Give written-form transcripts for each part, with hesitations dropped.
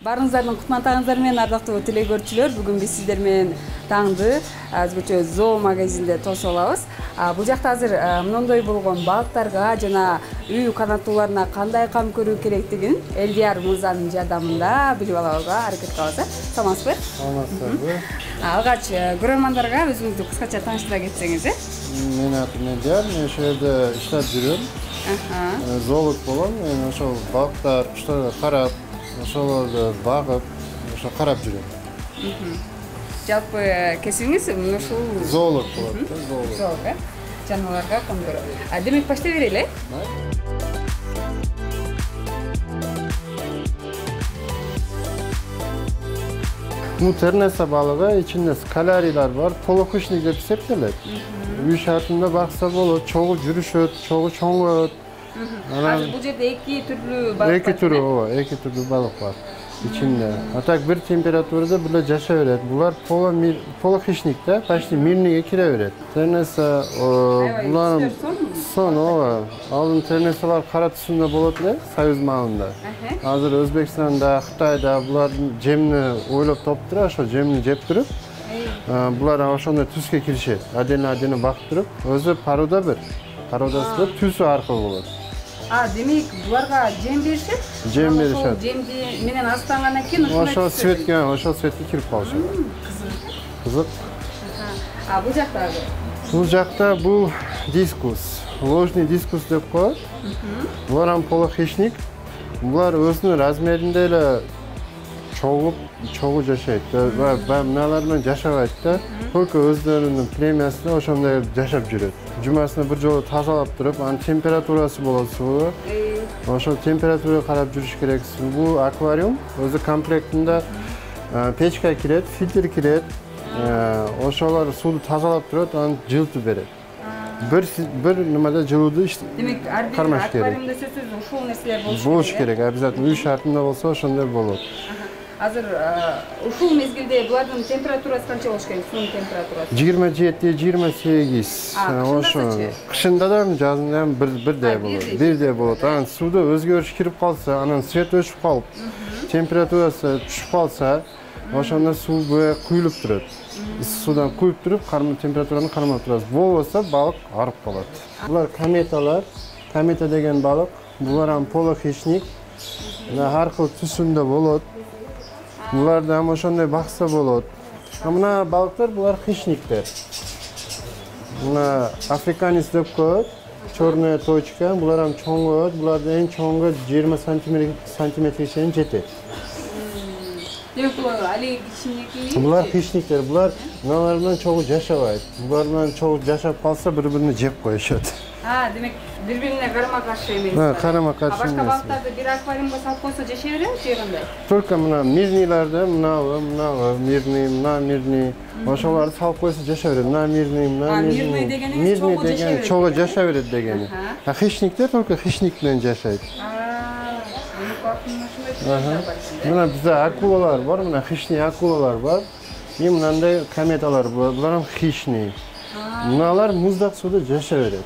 Барыңыздардын кутмандыгыңыздар менен ардактуу телекөрүүчүлөр, бүгүн биз сиздер менен таңды өзгөчө зоо магазинде тосуп алабыз. Бул жакта азыр мындай болгон балыктарга жана үй канаттууларына кандай кам көрүү керектигин Элдияр мырзанын жардамында билип алабызга аракет кылабыз. Саламатсызбы? Саламатсызбы. Алгач көрөрмандарга өзүңүздү кыскача тааныштыра кетсеңиз. Менин атым Элдияр, мен ошол жерде иштеп жүрөм. Зоолог болом. Мен ошол балыктар карап, ошолорду багып, ошо карап жүрөм. Жалпы кесибиңиз ушул зоолог болот да, зоолог. Зоолог, жаныбарларга кам көрөт. Демек баштай берели. Тернеса балыгы, içinde skalaрийлер бар, полохищник деп эсептелет. Үй шартында бакса болот, чогуу жүрүшөт, чогуу чоңойот. Азыр бул жерде эки түрлүү балык бар. Эки түрлүү балык бар içinde. А так бир температурада биле жашай берет. Булар полохищник да, почти мирныйге кире берет. Тернеса булар сон, алдын тернесалар кара түсүндө болот эле Союз маалында. Азыр Өзбекстанда, Кытайда булардын жемни ойлоп топтуруп, ошо жемни жеп туруп, булар ошондой түскө киришет. Отдельно багып туруп, өзү паруда бир. Парудасы түсү аркылуу болот. Демек буларга жем беришет? Жем беришет. Ошол жемди менен азыктангандан кийин ошол светке кирип калышат. Кызык. Бул жакта Бул жакта бул дискус. Ложный дискус деп коет. Булар полохищник. Булар өзүнүн размеринде эле чогуу жашайт. Мыналар менен жашабайт да. Только өздөрүнүн племясында ошондой жашап жүрөт. Жумасына бир жолу тазалап туруп, анын температурасы болот суу. Ошол температурага карап жүрүш керек. Бул аквариум өзү комплектинде печка кирет, фильтр кирет. Ошолор сууну тазалап турат, аны жылытып берет. Бир немеде жылууду кармаш керек. Аквариумда сөзсүз ушул нерселер болуш керек. Обязательно үй шартында болсо ошондой болот. Азыр ушул мезгилде булардын температурасы канча болуш керек? Суунун температурасы 27-28. Ошо. Кышында да, жазында да бирдей болот. Бирдей болот. Анан сууда өзгөрүш кирип калса, анан свет өчүп калып, температурасы түшүп калса, ошондо суу куюлуп турат. Суудан куюп туруп, температураны кармап турат. Болбосо балык арып калат. Булар кометалар. Комета деген балык. Булар полохищник. Ар кыл түсүндө болот. Буларды ошондой бакса болот. Мына балыктар булар хищниктер. Мына африканец деп коет, черная точка. Булар чоңойот. Булардын эң чоңу 20 сантиметрге чейин жетет. Демек булар али хищник. Булар хищниктер. Булар мыналар менен чогуу жашабайт. Булар менен чогуу жашап калса бири-бирине жеп коюшат. Демек бири-бирине карама-каршы эмес. Карама-каршы эмес. Башка балыктарды бир аквариумга салып койсо жашай берет же кандай? Только мына мирнийлерди, мына мирный. Ошолорду салып койсо жашай берет. Мына мирный. Мирный дегени чогуу жашай берет дегени. Хищниктер только хищник менен жашайт. Мына бизде акулалар бар, мына хищный акулалар бар. И мындай кометалар бар. Булар хищный. Мыналар муздак сууда жашай берет.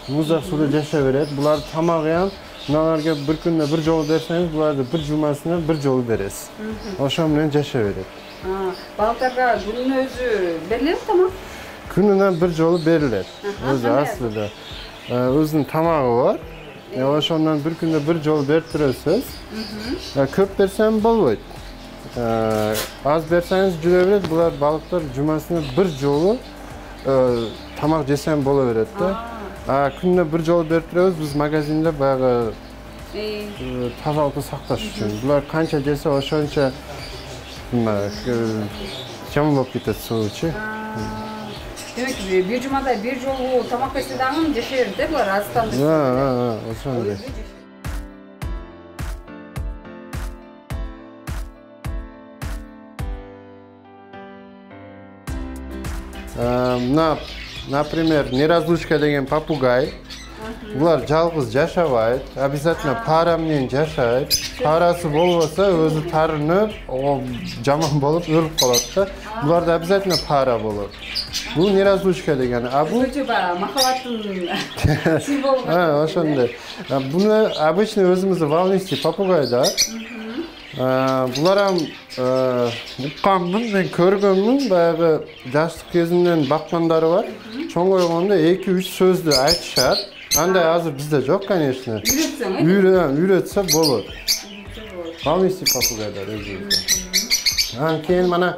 Муздак сууда жашай берет. Булар тамагы мыналарга бир күндө бир жолу берсеңиз, буларды бир жумасына бир жолу бересиз. Ошо менен жашай берет. Балыктарга күнүнө өзү берилет тамак? Күнүнө бир жолу берилет. Өзү аслында. Өзүнүн тамагы бар. Ошондон бир күндө бир жолу берип турасыз. Көп берсем болбойт. Аз берсеңиз жүрө берет. Булар балыктар жумасына бир жолу тамак жесем боло берет да. Күнүнө бир жолу берип турабыз биз магазинде баягы тазалыкты сакташ үчүн. Булар канча жесе ошончо жаман болуп кетет суучу. Демек бир жумада бир жолу тамак берсе дагы жашай берет, булар азыктанып. Ошондой. Например, неразлучка деген попугай. Булар жалгыз жашабайт, обязательно пара менен жашайт. Парасы болбосо өзү тарынып, жаман болуп өлүп калат да. Буларда обязательно пара болот. Бул неразлучка деген. Бул махаббаттын символу. Ошондой. Буну обычно өзүмүздө волнистый попугай да. Буларам укканмын, мен көргөнмүн, баягы жаштык кезинен баккандары бар. Чоң койгондо 2-3 сөздү айтышат. Андай азыр бизде жок, конечно. Үйрөтсө болот. Полностью попугайлар өзү. Анан мана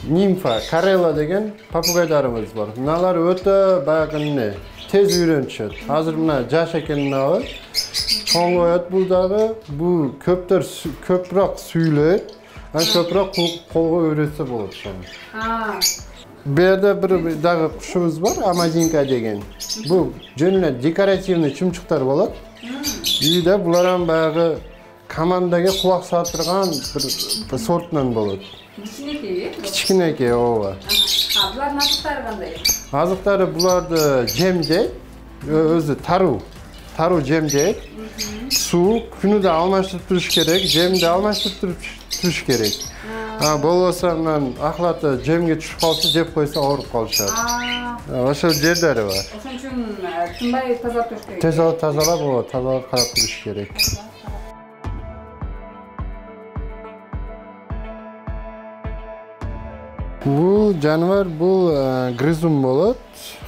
нимфа, карела деген попугайларыбыз бар. Мыналар өтө баягы тез үйрөнүшөт. Азыр мына жаш экенин алып, чоң коет бул дагы, бул көпүрөөк сүйлөйт. Анан көпүрөөк колго үйрөтсө болот ошону. Бу жерде бир дагы кушубуз бар, амазинка деген. Бул жөн эле декоративный чумчуктар болот. Үйдө буларам баягы командаға құлақ салып тұрған бір сортынан болады. Кичинекей, ооба. Булардын азыктары кандай? Азыктары буларды жем жейт, өзү тару жем жейт. Суу күнүдө алмаштырып туруш керек, жемди алмаштырып туруш керек. Болбосо анан акылаты жемге түшүп калса, жеп койсо ооруп калышат. Ошол жерлери бар. Ошон үчүн тынбай тазалап туруш керек. Тазалап карап туруш керек. Бул жаныбар бул грызун болот.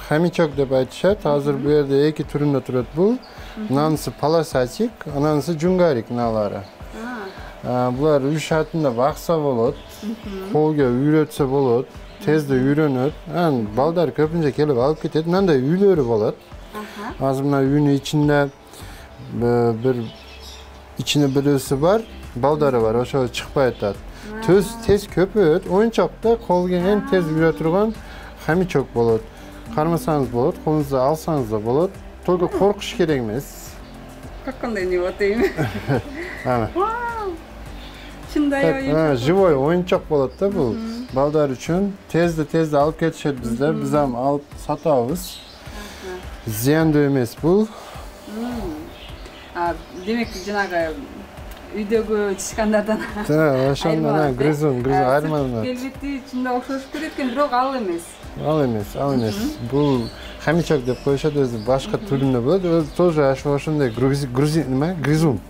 Хомячок деп айтышат. Азыр бу жерде эки түрүндө турат бул. Мынанысы полосатик, ананысы джунгарик налары. Булар үй шартында бакса болот. Колго үйрөтсө болот. Тезде үйрөнөт. Анан балдар көпүнчө келип алып кетет. Мындай үйлөрү болот. Азыр мына үйүнүн ичинде бирөөсү бар, балдары бар, ошо чыкпай атат. Тез көпөйөт, оюнчакта кол келген тез үйрө турган хомячок болот. Кармасаңыз болот, колуңузда алсаңыз да болот. Только коркуш керек эмес. Какандай не вот дейм. Чындай оюнчак. Живой оюнчак болот да бул. Балдар үчүн тезде алып кетишет бизде. Биз ам алып сатабыз. Зыяндуу эмес бул. Демек жанагы үйдөгү тышкандардан. Ошондон грызун айырмаланат. Келбети чында окшошуп кетет экен, бирок ал эмес. Ал эмес. Бул хомячок деп коюшат, өзү башка түрүндө болот. Өзү тоже ошондой грызун.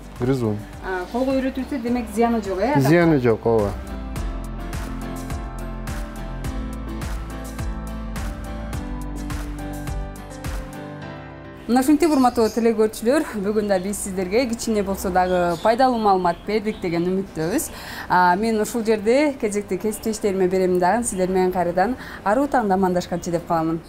Колго үйрөтүлсө, демек зыяны жок, э? Зыяны жок, ооба. Мына ушинтип урматтуу теле көрүүчүлөр, бүгүн да биз сиздерге кичине болсо дагы пайдалуу маалымат бердик деген үмүттөбүз. Мен ушул жерде кезекти кесиптештериме берем дагы, сиздер менен кайрадан аруу таңда амандашканча деп каламын.